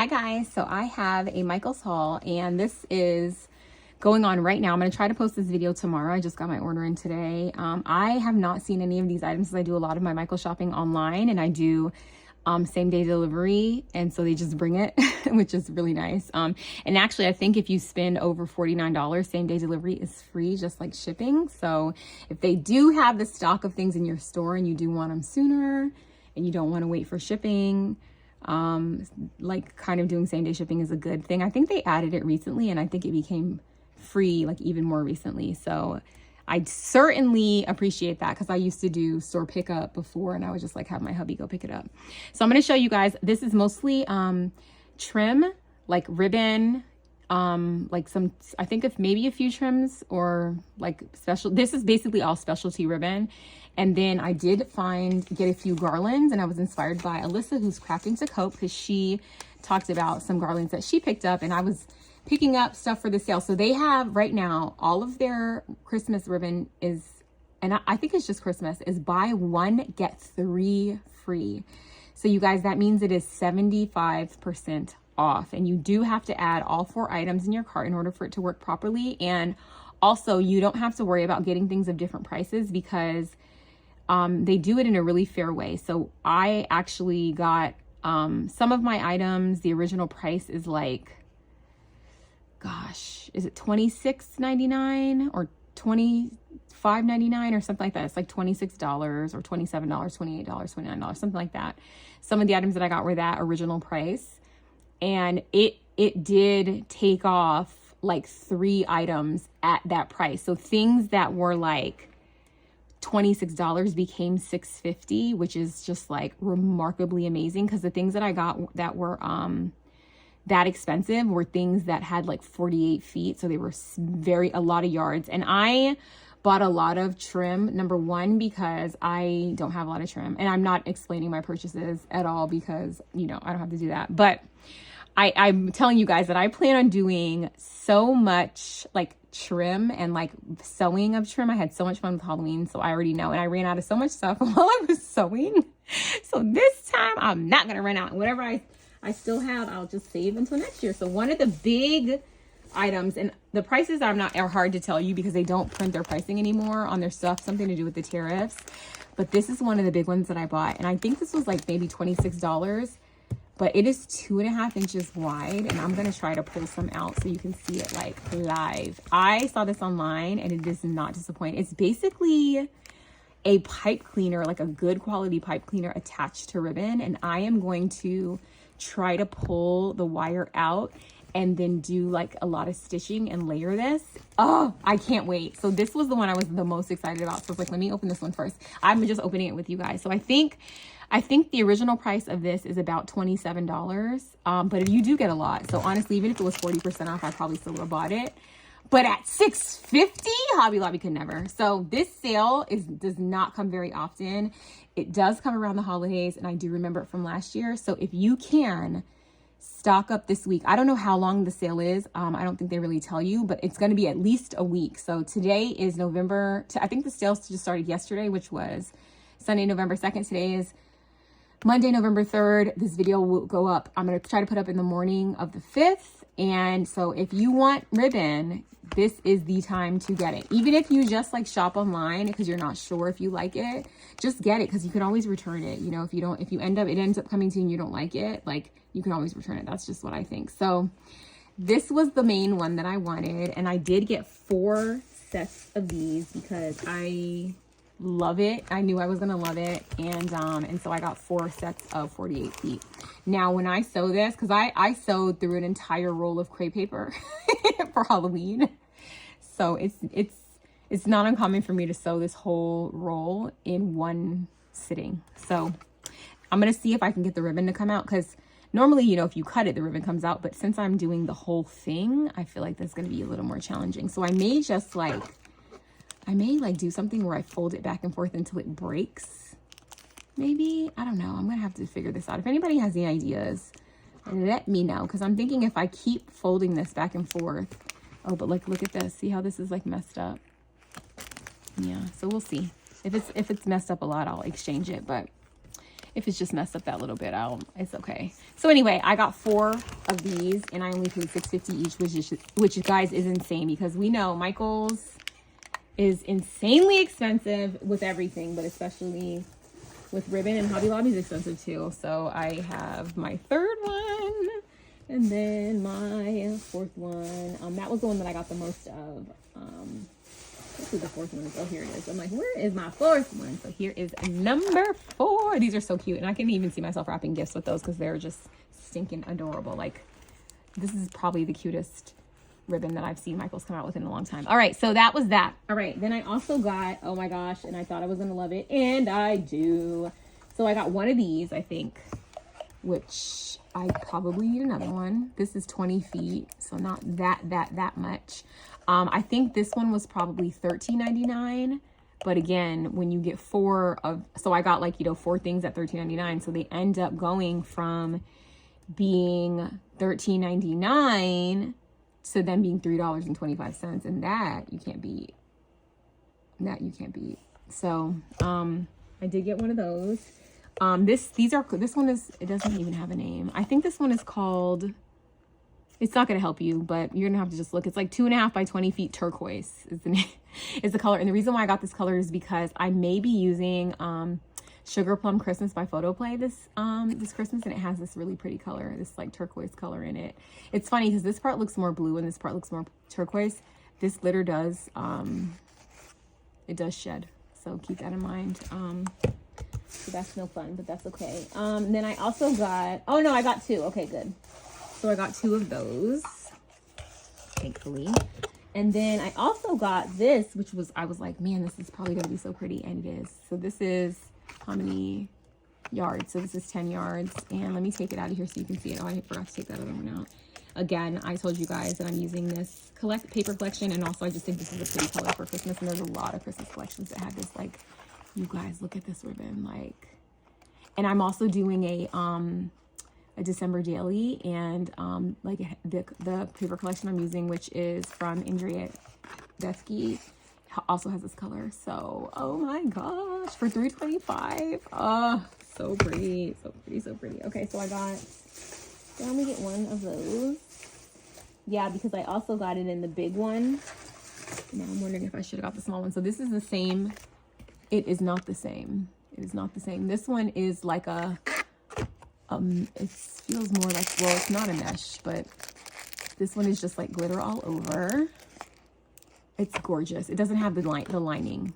Hi guys, so I have a Michael's haul and this is going on right now. I'm going to try to post this video tomorrow. I just got my order in today. I have not seen any of these items because I do a lot of my Michael shopping online and I do same day delivery, and so they just bring it which is really nice. And actually I think if you spend over $49, same day delivery is free, just like shipping. So if they do have the stock of things in your store and you do want them sooner and you don't want to wait for shipping, like kind of doing same day shipping is a good thing. I think they added it recently and I think it became free like even more recently. So I certainly appreciate that because I used to do store pickup before and I would just like have my hubby go pick it up. So I'm going to show you guys, this is mostly trim, like ribbon, like some, I think if maybe a few trims or like special, this is basically all specialty ribbon. And then I did get a few garlands, and I was inspired by Alyssa, who's Crafting to Cope, because she talked about some garlands that she picked up, and I was picking up stuff for the sale. So they have right now, all of their Christmas ribbon is, and I think it's just Christmas, is buy one, get 3 free. So you guys, that means it is 75% off, and you do have to add all 4 items in your cart in order for it to work properly. And also you don't have to worry about getting things of different prices because they do it in a really fair way. So I actually got some of my items, the original price is like, gosh, is it $26.99 or $25.99 or something like that? It's like $26 or $27, $28, $29, something like that. Some of the items that I got were that original price, and it did take off like 3 items at that price. So things that were like $26 became $6.50, which is just like remarkably amazing, because the things that I got that were that expensive were things that had like 48 feet, so they were a lot of yards. And I bought a lot of trim, number one, because I don't have a lot of trim, and I'm not explaining my purchases at all because, you know, I don't have to do that. But I'm telling you guys that I plan on doing so much like trim and like sewing of trim. I had so much fun with Halloween, so I already know. And I ran out of so much stuff while I was sewing. So this time I'm not going to run out. Whatever I still have, I'll just save until next year. So one of the big items, and the prices are hard to tell you because they don't print their pricing anymore on their stuff, something to do with the tariffs. But this is one of the big ones that I bought. And I think this was like maybe $26. But it is 2.5 inches wide, and I'm going to try to pull some out so you can see it like live. I saw this online and it does not disappoint. It's basically a pipe cleaner, like a good quality pipe cleaner attached to ribbon. And I am going to try to pull the wire out and then do like a lot of stitching and layer this. Oh, I can't wait. So this was the one I was the most excited about. So I was like, let me open this one first. I'm just opening it with you guys. So I think the original price of this is about $27, but you do get a lot. So honestly, even if it was 40% off, I probably still would have bought it. But at $6.50, Hobby Lobby could never. So this sale does not come very often. It does come around the holidays, and I do remember it from last year. So if you can stock up this week, I don't know how long the sale is. I don't think they really tell you, but it's going to be at least a week. So today is I think the sale just started yesterday, which was Sunday, November 2nd. Today is Monday, November 3rd. This video will go up. I'm going to try to put up in the morning of the 5th. And so if you want ribbon, this is the time to get it. Even if you just like shop online because you're not sure if you like it, just get it because you can always return it. You know, if it ends up coming to you and you don't like it, like you can always return it. That's just what I think. So this was the main one that I wanted. And I did get 4 sets of these because I love it. I knew I was gonna love it, and so I got 4 sets of 48 feet. Now when I sew this, because I sewed through an entire roll of crepe paper for Halloween, so it's not uncommon for me to sew this whole roll in one sitting. So I'm gonna see if I can get the ribbon to come out, because normally, you know, if you cut it, the ribbon comes out, but since I'm doing the whole thing, I feel like that's gonna be a little more challenging. So I may do something where I fold it back and forth until it breaks. Maybe, I don't know. I'm going to have to figure this out. If anybody has any ideas, let me know. Because I'm thinking if I keep folding this back and forth. Oh, but like, look at this. See how this is like messed up? Yeah, so we'll see. If it's messed up a lot, I'll exchange it. But If it's just messed up that little bit, it's okay. So anyway, I got 4 of these and I only paid $6.50 each, which guys is insane, because we know Michael's is insanely expensive with everything, but especially with ribbon, and Hobby Lobby is expensive too. So I have my 3rd one and then my 4th one. That was the one that I got the most of. Let's see, the 4th one is, oh, here it is. I'm like, where is my 4th one? So here is number 4. These are so cute. And I can even see myself wrapping gifts with those because they're just stinking adorable. Like, this is probably the cutest ribbon that I've seen Michael's come out with in a long time. All right, so that was that. All right, then I also got, oh my gosh, and I thought I was going to love it, and I do. So I got one of these, I think, which I probably need another one. This is 20 feet, so not that much. I think this one was probably $13.99, but again, when you get 4 of, so I got, like, you know, 4 things at $13.99, so they end up going from being $13.99 to them being $3.25, and that you can't beat. So I did get one of those. This one is, it doesn't even have a name. I think this one is called, it's not going to help you, but you're gonna have to just look. It's like 2.5 by 20 feet turquoise is the name, is the color. And the reason why I got this color is because I may be using Sugar Plum Christmas by Photoplay this Christmas, and it has this really pretty color, this like turquoise color in it. It's funny because this part looks more blue and this part looks more turquoise. This glitter does it does shed, so keep that in mind. So that's no fun, but that's okay. Then I also got, oh no, I got 2. Okay, good. So I got 2 of those, thankfully. And then I also got this, which was, I was like, man, this is probably gonna be so pretty, and it is. So this is how many yards? So this is 10 yards, and let me take it out of here so you can see it. Oh, I forgot to take that other one out. Again, I told you guys that I'm using this paper collection, and also I just think this is a pretty color for Christmas, and there's a lot of Christmas collections that have this, like, you guys, look at this ribbon, like, and I'm also doing a December daily, and like the paper collection I'm using, which is from Andrea Desky, also has this color. So, oh my gosh, for $3.25. Oh, so pretty, so pretty, so pretty. Okay, so I only get 1 of those. Yeah, because I also got it in the big one. Now I'm wondering if I should have got the small one. So this is the same. It is not the same. It is not the same. This one is like a, it feels more like, well, it's not a mesh, but this one is just like glitter all over. It's gorgeous. It doesn't have the lining.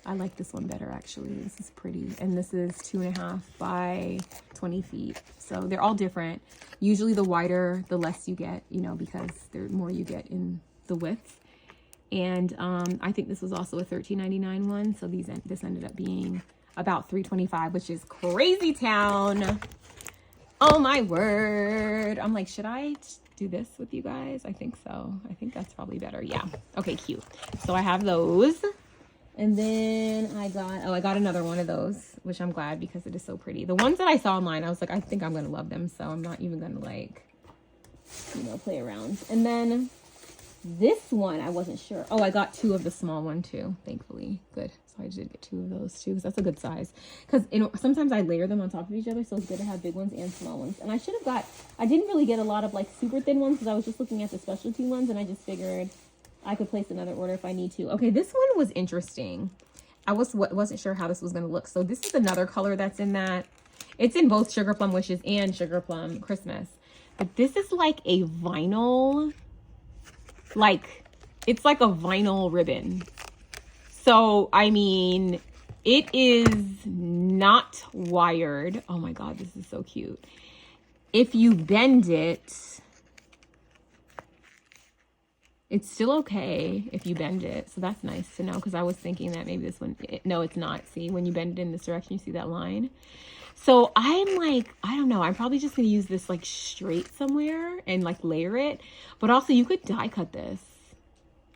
I like this one better, actually. This is pretty. And this is 2.5 by 20 feet. So they're all different. Usually the wider, the less you get, you know, because the more you get in the width. And I think this was also a $13.99 one. So this ended up being about $3.25, which is crazy town. Oh my word. I'm like, should I do this with you guys? I think so. I think that's probably better. Yeah. Okay, cute. So I have those. And then I got another one of those, which I'm glad because it is so pretty. The ones that I saw online, I was like, I think I'm going to love them. So I'm not even going to, like, you know, play around. And then this one, I wasn't sure. Oh, I got 2 of the small one too, thankfully. Good. So I did get 2 of those too, because that's a good size. Because, you know, sometimes I layer them on top of each other, so it's good to have big ones and small ones. And I should have I didn't really get a lot of, like, super thin ones, because I was just looking at the specialty ones, and I just figured I could place another order if I need to. Okay, this one was interesting. I wasn't sure how this was going to look. So this is another color that's in that. It's in both Sugar Plum Wishes and Sugar Plum Christmas. But this is like a vinyl, like, it's like a vinyl ribbon. So, I mean, it is not wired. Oh my God, this is so cute. If you bend it, it's still okay if you bend it. So that's nice to know, because I was thinking that maybe this one, no, it's not. See, when you bend it in this direction, you see that line? So I'm like, I don't know. I'm probably just going to use this like straight somewhere and like layer it. But also you could die cut this.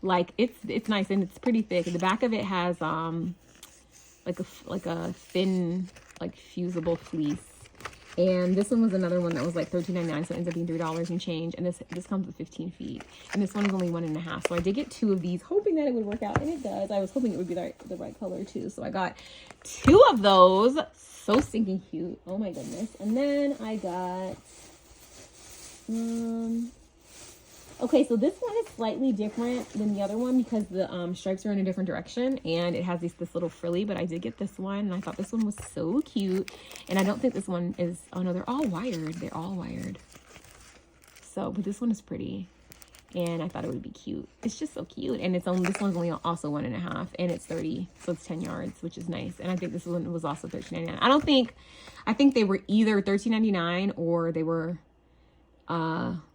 Like it's nice and it's pretty thick. The back of it has like a thin, like fusible fleece. And this one was another one that was like $13.99, so it ends up being $3 and change. And this comes with 15 feet. And this one is only 1.5. So I did get 2 of these, hoping that it would work out, and it does. I was hoping it would be the right color too. So I got 2 of those. So stinking cute. Oh my goodness. And then I got okay, so this one is slightly different than the other one because the stripes are in a different direction, and it has this little frilly, but I did get this one, and I thought this one was so cute. And I don't think this one is, oh no, they're all wired. They're all wired. So, but this one is pretty, and I thought it would be cute. It's just so cute. And it's only, this one's only also 1.5, and it's 30, so it's 10 yards, which is nice. And I think this one was also $13.99. I think they were either $13.99 or they were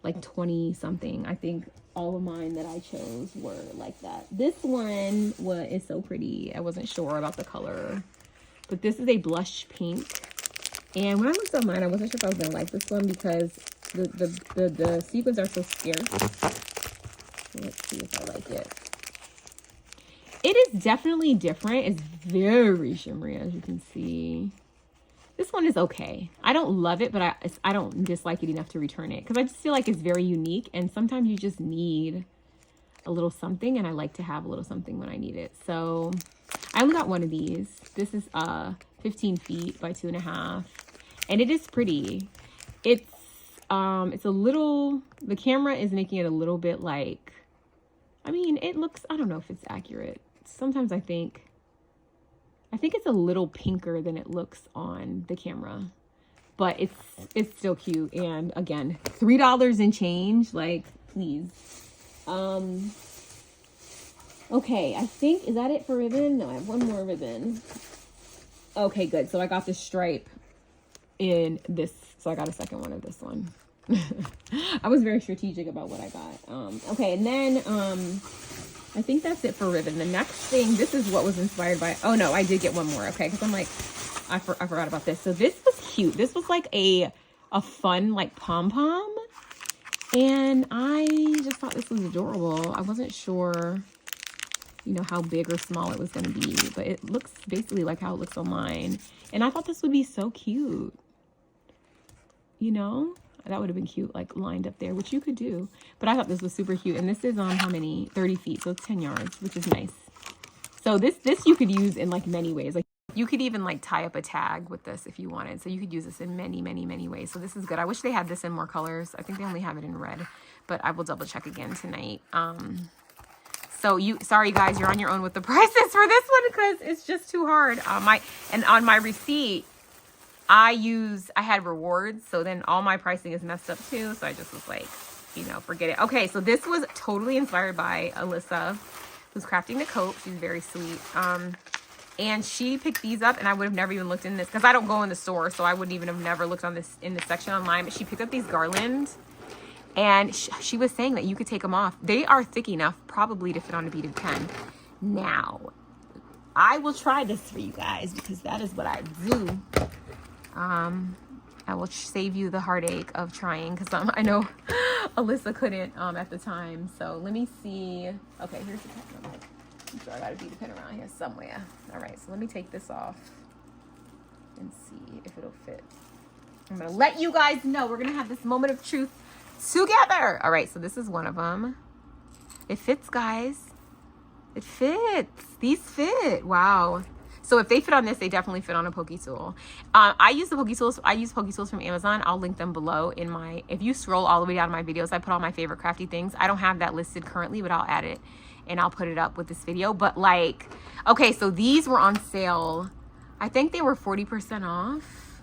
like 20 something. I think all of mine that I chose were like that. This one is so pretty. I wasn't sure about the color, but this is a blush pink. And when I looked at mine, I wasn't sure if I was gonna like this one because the sequins are so scarce. Let's see if I like it. It is definitely different. It's very shimmery, as you can see. This one is okay. I don't love it, but I don't dislike it enough to return it because I just feel like it's very unique, and sometimes you just need a little something, and I like to have a little something when I need it. So I only got 1 of these. This is 15 feet by 2.5, and it is pretty. It's a little, the camera is making it a little bit like, I mean, it looks, I don't know if it's accurate. Sometimes I think it's a little pinker than it looks on the camera, but it's still cute. And again, $3 and change, like, please. Okay, I think, is that it for ribbon? No, I have one more ribbon. Okay, good. So I got this stripe in this, so I got a second one of this one. I was very strategic about what I got. Okay, and then I think that's it for ribbon. The next thing, this is what was inspired by, oh no, I did get one more, okay, because I'm like, I forgot about this. So this was cute. This was like a fun, like, pom-pom, and I just thought this was adorable. I wasn't sure, you know, how big or small it was going to be, but it looks basically like how it looks online, and I thought this would be so cute, you know? That would have been cute, like, lined up there, which you could do. But I thought this was super cute. And this is how many? 30 feet. So it's 10 yards, which is nice. So this you could use in, like, many ways. Like, you could even, like, tie up a tag with this if you wanted. So you could use this in many, many, many ways. So this is good. I wish they had this in more colors. I think they only have it in red. But I will double check again tonight. So sorry guys, you're on your own with the prices for this one because it's just too hard. And on my receipt, I had rewards, so then all my pricing is messed up too. So I just was like, you know, forget it. Okay, so this was totally inspired by Alyssa, who's crafting the coat. She's very sweet. And she picked these up, and I would have never even looked in this because I don't go in the store, so I wouldn't even have never looked on this in the section online. But she picked up these Garland, and she was saying that you could take them off. They are thick enough, probably, to fit on a beaded pen. Now, I will try this for you guys because that is what I do. I will save you the heartache of trying because I know Alyssa couldn't at the time. So let me see. Okay, here's the pen. I'm sure I got a beaded pen around here somewhere. All right, so let me take this off and see if it'll fit. I'm gonna let you guys know. We're gonna have this moment of truth together. All right, so this is one of them. It fits, guys. It fits. These fit. Wow. So if they fit on this, they definitely fit on a Poke Tool. I use Poke Tools from Amazon. I'll link them below in my, if you scroll all the way down to my videos, I put all my favorite crafty things. I don't have that listed currently, but I'll add it and I'll put it up with this video. But like, okay, so these were on sale. I think they were 40% off.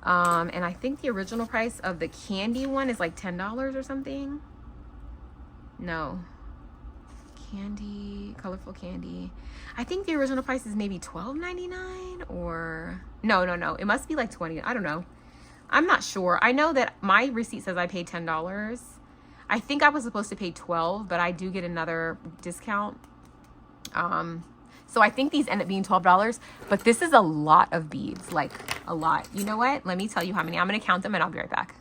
And I think the original price of the candy one is like $10 or something. No. Candy, colorful candy. I think the original price is maybe $12.99 or no. It must be like $20. I don't know. I'm not sure. I know that my receipt says I paid $10. I think I was supposed to pay $12, but I do get another discount. So I think these end up being $12, but this is a lot of beads, like a lot. You know what? Let me tell you how many. I'm going to count them and I'll be right back.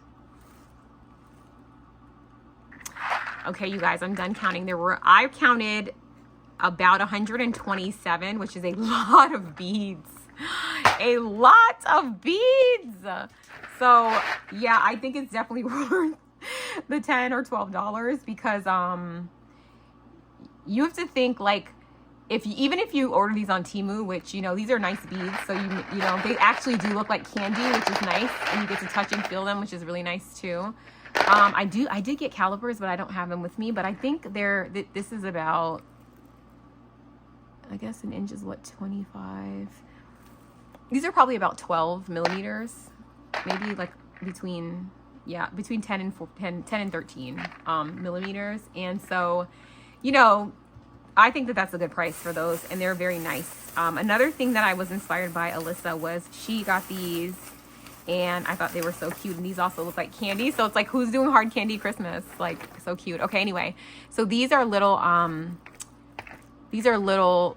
Okay, you guys, I'm done counting. I counted about 127, which is a lot of beads. a lot of beads. So yeah, I think it's definitely worth the $10 or $12 because you have to think like even if you order these on Temu, which you know these are nice beads, so you know they actually do look like candy, which is nice, and you get to touch and feel them, which is really nice too. I did get calipers, but I don't have them with me. But I think this is about, I guess an inch is what, 25. These are probably about 12 millimeters, maybe like between 10 and 13 millimeters. And so, you know, I think that that's a good price for those, and they're very nice. Another thing that I was inspired by Alyssa was she got these, and I thought they were so cute. And these also look like candy, so it's like, who's doing hard candy Christmas? Like, so cute. Okay, anyway, so these are little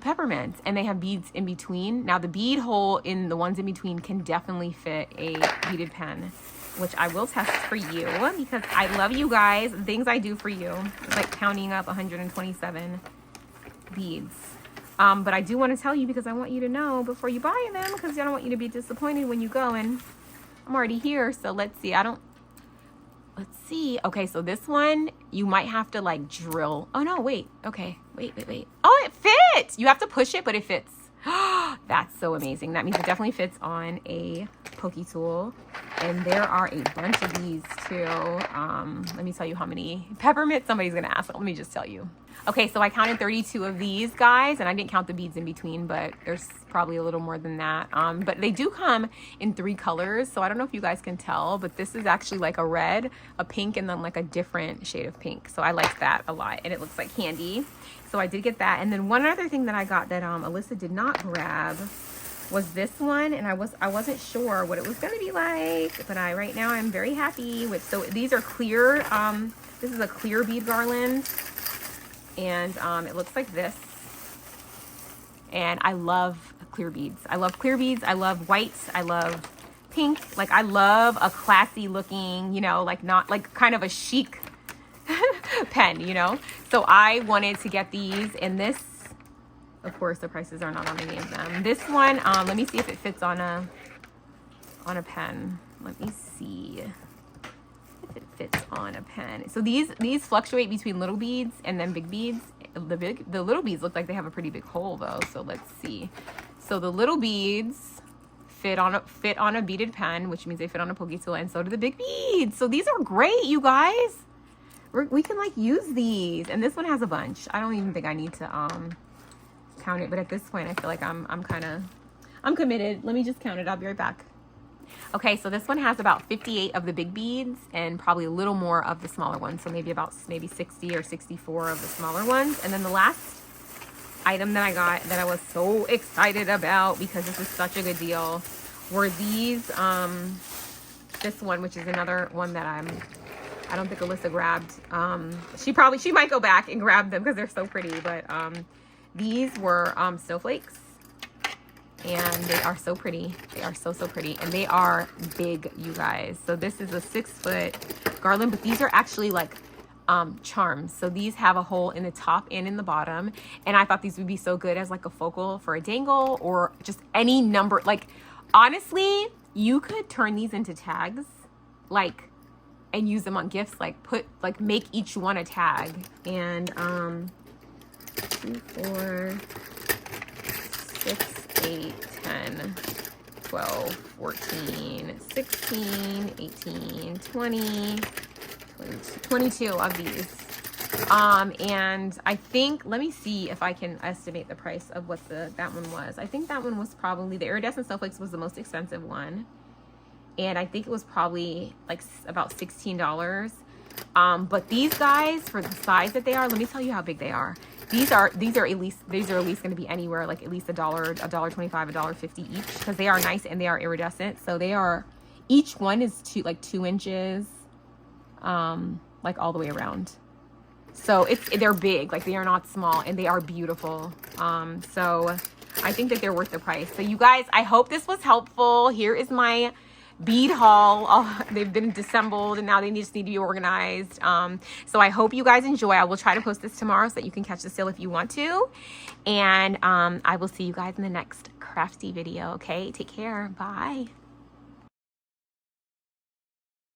peppermints, and they have beads in between. Now the bead hole in the ones in between can definitely fit a beaded pen, which I will test for you because I love you guys. Things I do for you, like counting up 127 beads. But I do want to tell you because I want you to know before you buy them, because I don't want you to be disappointed when you go. And I'm already here, so let's see. Let's see. Okay, so this one you might have to like drill. Oh no, wait. Okay, wait. Oh, it fits. You have to push it, but it fits. That's so amazing. That means it definitely fits on a pokey tool. And there are a bunch of these too. Let me tell you how many peppermint somebody's gonna ask. Let me just tell you. Okay, so I counted 32 of these guys, and I didn't count the beads in between, but there's probably a little more than that. But they do come in 3 colors, so I don't know if you guys can tell, but this is actually like a red, a pink, and then like a different shade of pink. So I like that a lot, and it looks like candy. So I did get that. And then one other thing that I got that Alyssa did not grab was this one, and I wasn't sure what it was gonna be like, but right now I'm very happy with. So these are clear. This is a clear bead garland. And it looks like this. And I love clear beads. I love clear beads. I love whites. I love pink. Like, I love a classy looking, you know, like not like kind of a chic pen, you know. So I wanted to get these. And this, of course, the prices are not on any of them. This one, let me see if it fits on a pen. Let me see if it fits on a pen. So these fluctuate between little beads and then big beads. The little beads look like they have a pretty big hole though. So let's see. So the little beads fit on a beaded pen, which means they fit on a pokey tool, and so do the big beads. So these are great, you guys. We can like use these, and this one has a bunch. I don't even think I need to count it, but at this point I feel like I'm committed. Let me just count it. I'll be right back. Okay, so this one has about 58 of the big beads and probably a little more of the smaller ones. So maybe 60 or 64 of the smaller ones. And then the last item that I got that I was so excited about because this is such a good deal were these, this one, which is another one that I don't think Alyssa grabbed. She might go back and grab them because they're so pretty, but these were snowflakes. And they are so pretty. They are so pretty, and they are big, you guys. So this is a 6-foot garland, but these are actually like charms. So these have a hole in the top and in the bottom, and I thought these would be so good as like a focal for a dangle or just any number. Like, honestly, you could turn these into tags, like, and use them on gifts. Like make each one a tag. And 2, 4, 6, 8, 10, 12, 14, 16, 18, 20, 22 of these. And I think, let me see if I can estimate the price of what that one was. I think that one was probably, the iridescent snowflakes was the most expensive one. And I think it was probably like about $16. But these guys, for the size that they are, let me tell you how big they are. These are at least going to be anywhere like at least $1, $1.25, $1.50 each, because they are nice and they are iridescent. So they are, each one is 2 inches, like all the way around. So they're big, like they are not small, and they are beautiful. So I think that they're worth the price. So you guys, I hope this was helpful. Here is my bead haul. Oh, they've been disassembled and now they just need to be organized. So I hope you guys enjoy. I will try to post this tomorrow so that you can catch the sale if you want to. And I will see you guys in the next crafty video. Okay, take care. Bye.